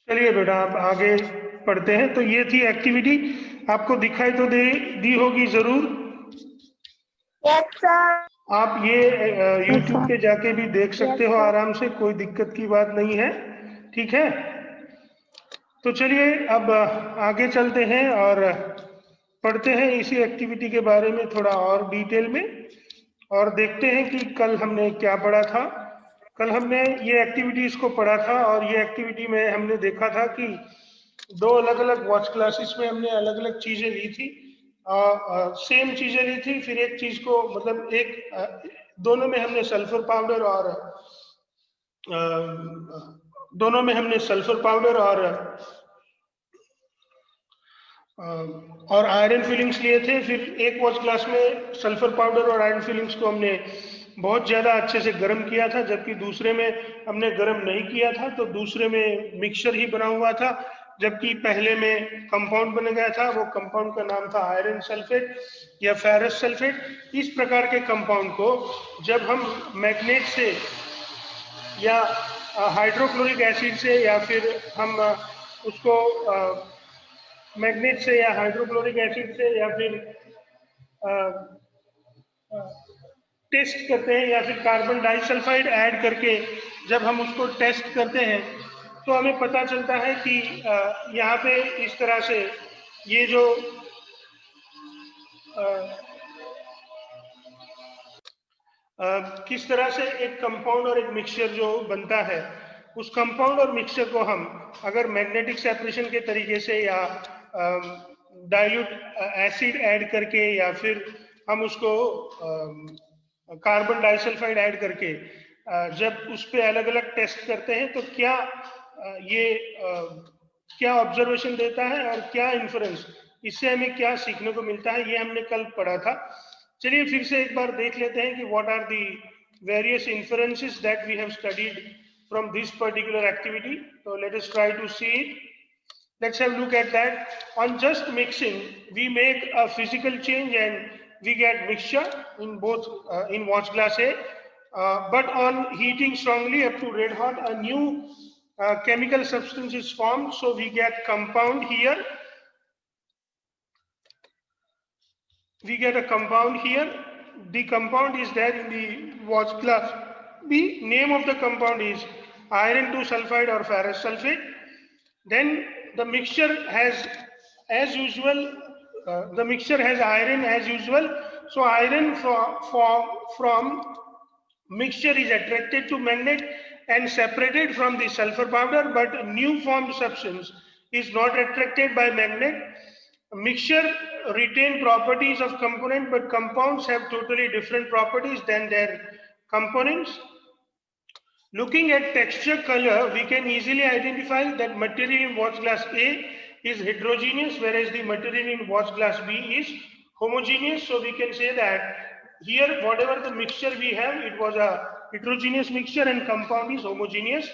चलिए बेटा, आप आगे पढ़ते हैं। तो ये थी एक्टिविटी, आपको दिखाई तो दी होगी जरूर। Yes sir. आप ये यूट्यूब पे जाके भी देख सकते हो आराम से, कोई दिक्कत की बात नहीं है। ठीक है, तो चलिए अब आगे चलते हैं और पढ़ते हैं इसी एक्टिविटी के बारे में थोड़ा और डिटेल में, और देखते हैं कि कल हमने क्या पढ़ा था। कल हमने ये एक्टिविटीज को पढ़ा था, और ये एक्टिविटी में हमने देखा था कि दो अलग अलग वॉच क्लासेस में हमने अलग अलग चीजें ली थी, सेम चीजें ली थी। फिर एक चीज को मतलब दोनों में हमने सल्फर पाउडर और दोनों में हमने सल्फर पाउडर और आयरन फिलिंग्स लिए थे। फिर एक वॉच क्लास में सल्फर पाउडर और आयरन फिलिंग्स को हमने बहुत ज़्यादा अच्छे से गर्म किया था, जबकि दूसरे में हमने गर्म नहीं किया था। तो दूसरे में मिक्सचर ही बना हुआ था, जबकि पहले में कंपाउंड बन गया था। वो कंपाउंड का नाम था आयरन सल्फेट या फेरस सल्फेट। इस प्रकार के कंपाउंड को जब हम मैग्नेट से या हाइड्रोक्लोरिक एसिड से, या फिर हम उसको मैग्नेट से या हाइड्रोक्लोरिक एसिड से, या फिर टेस्ट करते हैं, या फिर कार्बन डाइसल्फाइड ऐड करके जब हम उसको टेस्ट करते हैं, तो हमें पता चलता है कि यहाँ पे इस तरह से ये जो किस तरह से एक कंपाउंड और एक मिक्सचर जो बनता है, उस कंपाउंड और मिक्सचर को हम अगर मैग्नेटिक सेपरेशन के तरीके से या डाइल्यूट एसिड ऐड करके, या फिर हम उसको कार्बन डाइसल्फाइड ऐड करके जब उस पर अलग अलग टेस्ट करते हैं, तो क्या क्या ऑब्जर्वेशन देता है और क्या इन्फ्रेंस, इससे हमें क्या सीखने को मिलता है, ये हमने कल पढ़ा था। चलिए फिर से एक बार देख लेते हैं कि what are the various inferences that we have studied from this particular activity. So let us try to see it. Let's have a look at that. On just mixing, we make a physical change and we get mixture in both in watch glass A. But on heating strongly up to red hot, a new chemical substance is formed. So we get compound here. We get a compound here. The compound is there in the watch glass B. Name of the compound is iron 2 sulfide or ferrous sulfate. Then the mixture has, as usual, the mixture has iron as usual. So iron from mixture is attracted to magnet and separated from the sulfur powder, but new formed substance is not attracted by magnet. Mixture retain properties of component, but compounds have totally different properties than their components. Looking at texture, color, we can easily identify that material in watch glass A is heterogeneous, whereas the material in watch glass B is homogeneous. So we can say that here, whatever the mixture we have, it was a heterogeneous mixture and compound is homogeneous.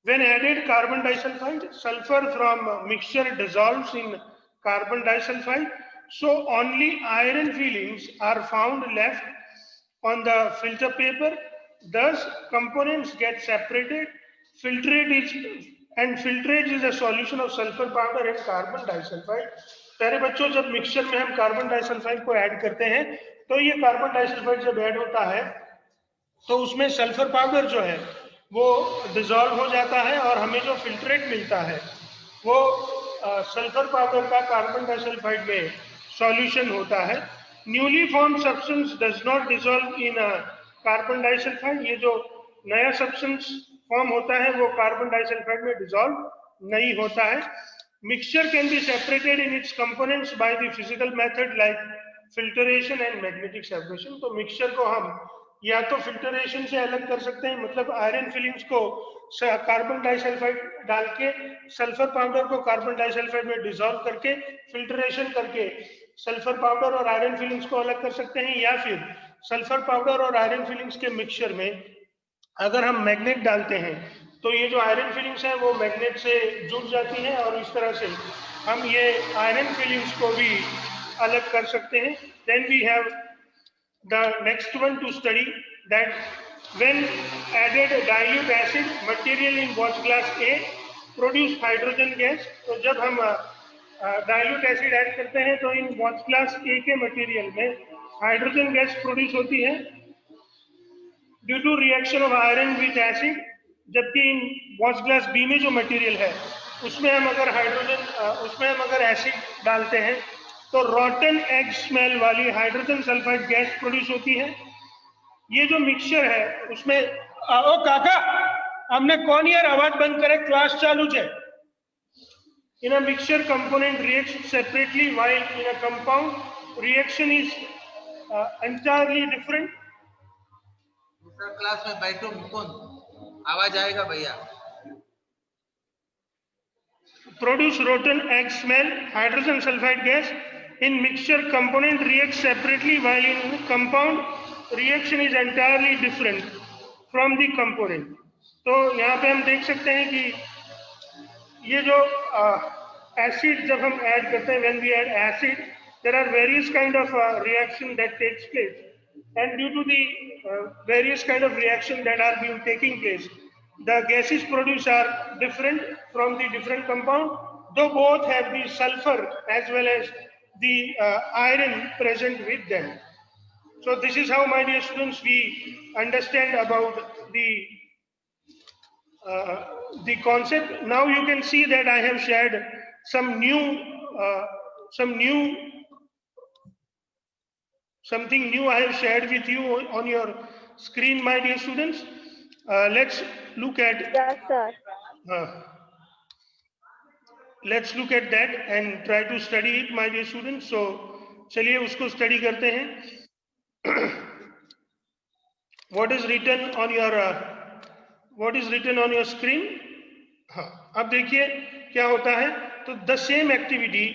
When added carbon disulfide, sulfur from mixture dissolves in carbon disulfide. So only iron fillings are found left on the filter paper. Thus, components get separated. Filtrate is a solution of sulfur powder and carbon disulfide. प्यारे बच्चों, जब mixture में हम carbon disulphide को add करते हैं, तो ये कार्बन डाइसल्फाइड जब ऐड होता है, तो उसमें सल्फर पाउडर जो है वो डिसॉल्व हो जाता है, और हमें जो फिल्ट्रेट मिलता है वो सल्फर पाउडर का कार्बन डाइसल्फाइड में सॉल्यूशन होता है। Newly form substance does not dissolve in carbon disulphide. ये जो नया सब्सटेंस फॉर्म होता है वो कार्बन डाइसल्फाइड में डिसॉल्व नहीं होता है। Mixture can be separated in its components by the physical method like filtration and magnetic separation. तो मिक्सचर को हम या तो फिल्टरेशन से अलग कर सकते हैं, मतलब आयरन फिलिंग्स को कार्बन डाइसल्फाइड डाल के, सल्फर पाउडर को कार्बन डाइसल्फाइड में डिसॉल्व करके फिल्टरेशन करके सल्फर पाउडर और आयरन फिलिंग्स को अलग कर सकते हैं, या फिर सल्फर पाउडर और आयरन फिलिंग्स के मिक्सचर में अगर हम मैग्नेट डालते हैं, तो ये जो आयरन फिलिंग्स है वो मैग्नेट से जुड़ जाती है, और इस तरह से हम ये आयरन फिलिंग्स को भी अलग कर सकते हैं। Then we have the next one to study, that when added dilute acid material in watch glass A, produce hydrogen gas. तो जब हम डाइल्यूट एसिड ऐड करते हैं तो इन वॉच क्लास ए के मटेरियल में हाइड्रोजन गैस प्रोड्यूस होती है due to reaction of iron with acid, जबकि इन वॉच क्लास बी में जो मटेरियल है उसमें हम अगर एसिड डालते हैं तो रॉटन एग स्मेल वाली हाइड्रोजन सल्फाइड गैस प्रोड्यूस होती है। ये जो मिक्सचर है उसमें ओ काका हमने कौन यार आवाज बंद करे, क्लास चालू है। In a mixture, component reacts separately, while in a compound reaction is entirely different. दूसरा क्लास में बैठो मुकुंद, आवाज आएगा भैया। Produce rotten egg smell, hydrogen sulfide gas. In mixture, component reacts separately, while in compound reaction is entirely different from the component. तो यहाँ पे हम देख सकते हैं कि ये जो एसिड जब हम ऐड करते हैं, when we add acid, there are various kind of reaction that takes place, and due to the various kind of reaction that are being taking place, the gases produced are different from the different compound, though both have the sulfur as well as the iron present with them. So this is how, my dear students, we understand about the concept. Now you can see that I have shared something new I have shared with you on your screen, my dear students. Let's look at Yes, sir. Let's look at that and try to study it, my dear students. So चलिए उसको study करते हैं। What is written on your screen? हाँ, अब देखिए क्या होता है। तो the same activity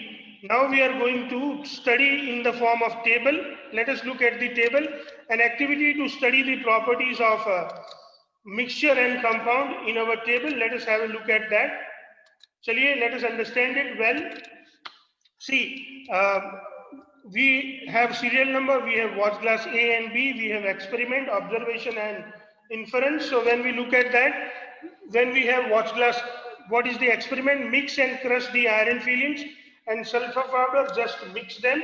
now we are going to study in the form of table. Let us look at the table. An activity to study the properties of mixture and compound in our table. Let us have a look at that. चलिए, let us understand it well. See, we have serial number, we have watch glass A and B, we have experiment, observation and inference. So when we look at that, when we have watch glass, what is the experiment? Mix and crush the iron filings and sulfur powder, just mix them.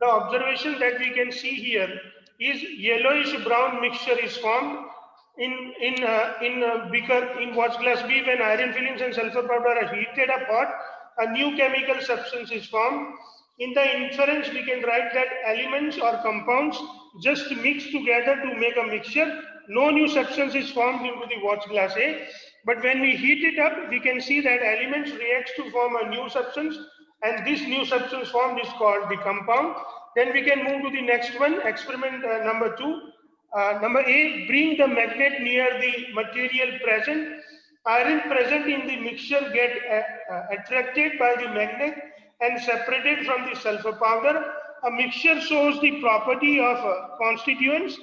The observation that we can see here is yellowish brown mixture is formed in beaker in watch glass B. When iron filings and sulfur powder are heated up hot, a new chemical substance is formed. In the inference, we can write that elements or compounds just mix together to make a mixture. No new substance is formed into the watch glass A. But when we heat it up, we can see that elements react to form a new substance, and this new substance formed is called the compound. Then we can move to the next one, experiment number 2. Number A, bring the magnet near the material present. Iron present in the mixture get attracted by the magnet and separated from the sulfur powder. A mixture shows the property of constituents.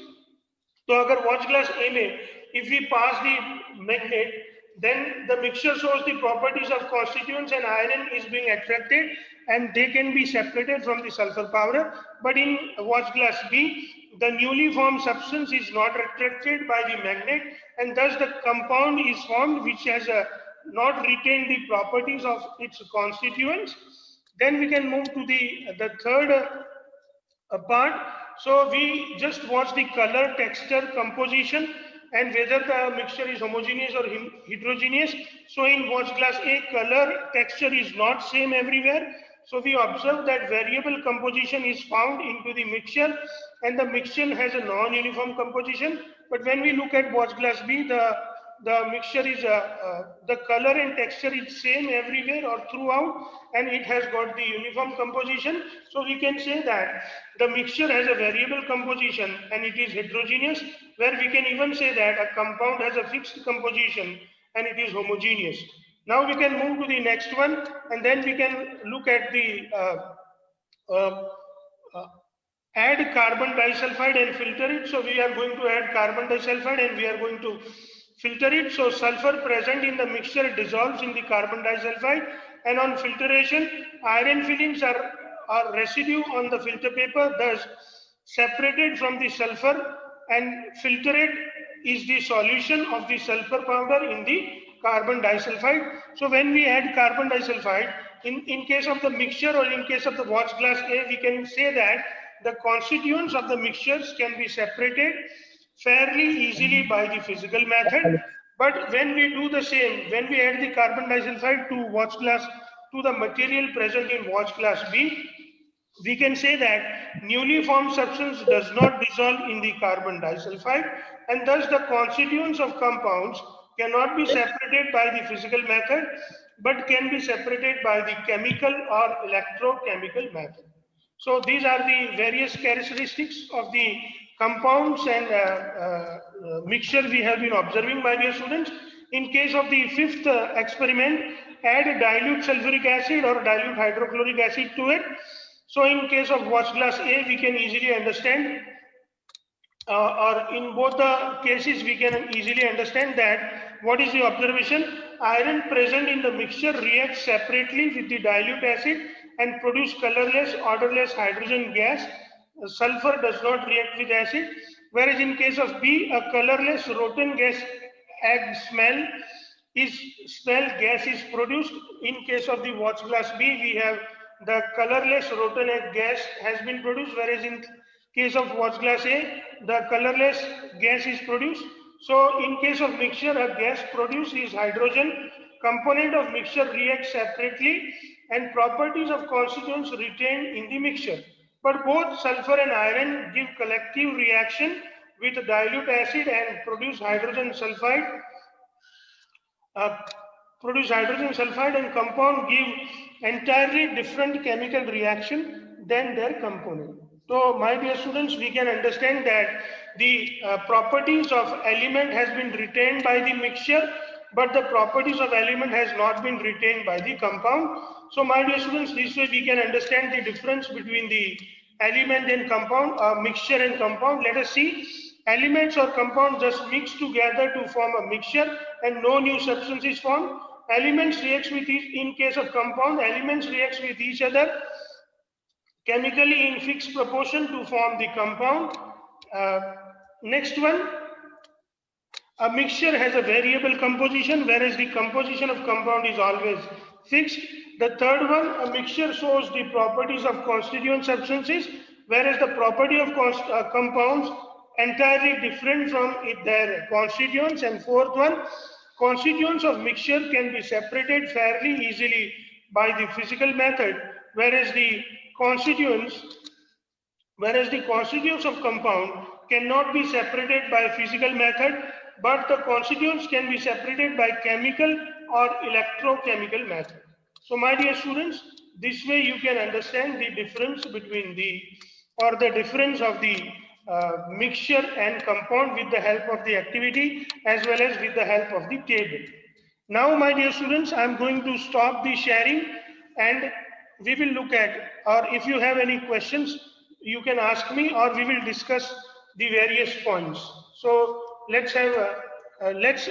So agar watch glass A में, if we pass the magnet, then the mixture shows the properties of constituents and iron is being attracted and they can be separated from the sulfur powder. But in watch glass B, the newly formed substance is not attracted by the magnet, and thus the compound is formed which has not retained the properties of its constituents. Then we can move to the third part. So we just watch the color, texture, composition, and whether the mixture is homogeneous or heterogeneous. So in watch glass A, color, texture is not same everywhere. So we observe that variable composition is found into the mixture, and the mixture has a non-uniform composition. But when we look at watch glass B, the mixture is the color and texture is same everywhere or throughout, and it has got the uniform composition. So we can say that the mixture has a variable composition and it is heterogeneous, where we can even say that a compound has a fixed composition and it is homogeneous. Now we can move to the next one, and then we can look at the add carbon disulfide and filter it. So we are going to add carbon disulfide and we are going to filter it. So sulfur present in the mixture dissolves in the carbon disulfide, and on filtration, iron filings are residue on the filter paper, thus separated from the sulfur, and filtrate is the solution of the sulfur powder in the carbon disulfide. So when we add carbon disulfide, in case of the mixture or in case of the watch glass A, we can say that the constituents of the mixtures can be separated fairly easily by the physical method. But when we do the same, when we add the carbon disulfide to watch glass, to the material present in watch glass B, we can say that newly formed substance does not dissolve in the carbon disulfide, and thus the constituents of compounds cannot be separated by the physical method, but can be separated by the chemical or electrochemical method. So these are the various characteristics of the compounds and mixture we have been observing, my dear students. In case of the fifth experiment, add dilute sulfuric acid or dilute hydrochloric acid to it. So in case of watch glass A, we can easily understand, or in both the cases, we can easily understand that what is the observation? Iron present in the mixture reacts separately with the dilute acid and produce colorless, odorless hydrogen gas. Sulfur does not react with acid. Whereas in case of B, a colorless rotten gas egg smell gas is produced. In case of the watch glass B, we have the colorless rotten egg gas has been produced, whereas in case of watch glass A, the colorless gas is produced. So in case of mixture, a gas produced is hydrogen. Component of mixture reacts separately and properties of constituents retained in the mixture. But both sulfur and iron give collective reaction with dilute acid and produce hydrogen sulfide. And compound give entirely different chemical reaction than their component. So my dear students, we can understand that the properties of element has been retained by the mixture, but the properties of element has not been retained by the compound. So my dear students, this way we can understand the difference between the element and compound, mixture and compound. Let us see. Elements or compounds just mix together to form a mixture and no new substance is formed. Elements reacts with in case of compound, elements reacts with each other chemically in fixed proportion to form the compound. Next one, a mixture has a variable composition, whereas the composition of compound is always fixed. The third one, a mixture shows the properties of constituent substances, whereas the property of compounds entirely different from their constituents. And fourth one, constituents of mixture can be separated fairly easily by the physical method, whereas the constituents of compound cannot be separated by physical method, but the constituents can be separated by chemical or electrochemical method. So my dear students, this way you can understand the difference between the difference of the mixture and compound with the help of the activity as well as with the help of the table. Now my dear students, I am going to stop the sharing and we will look at, or if you have any questions, you can ask me or we will discuss the various points. So let's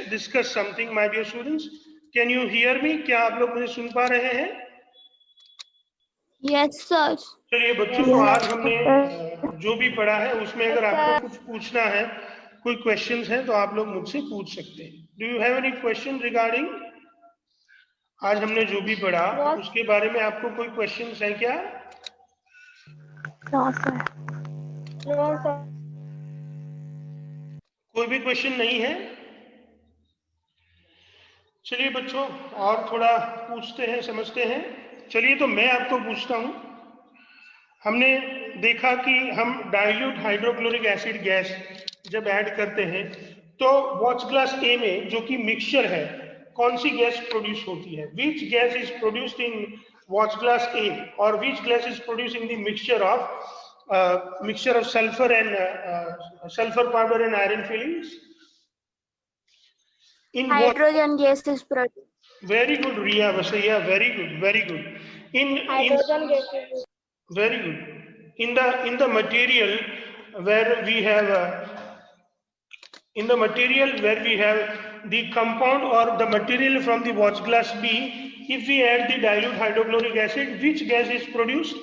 discuss something, my dear students. Can you hear me? क्या आप लोग मुझे सुन पा रहे हैं? Yes, sir. चलिए बच्चों, तो आज हमने जो भी पढ़ा है उसमें अगर आपको कुछ पूछना है, कोई क्वेश्चंस हैं तो आप लोग मुझसे पूछ सकते हैं. Do you have any question regarding आज हमने जो भी पढ़ा उसके बारे में आपको कोई क्वेश्चंस हैं क्या? No, sir. No, sir. कोई भी क्वेश्चन नहीं है? चलिए बच्चों, और थोड़ा पूछते हैं, समझते हैं. चलिए तो मैं आपको पूछता हूं. हमने देखा कि हम डाइल्यूट हाइड्रोक्लोरिक एसिड गैस जब ऐड करते हैं तो वॉच ग्लास ए में जो कि मिक्सचर है, कौन सी गैस प्रोड्यूस होती है? Which gas is produced in watch glass A और which gas is produced in the mixture of sulphur and sulfur powder and iron fillings? In Hydrogen gas is produced. Very good, Riya Vasaya. Very good, very good. Hydrogen gas is very good. In the material where we have the compound or the material from the watch glass B, if we add the dilute hydrochloric acid, which gas is produced?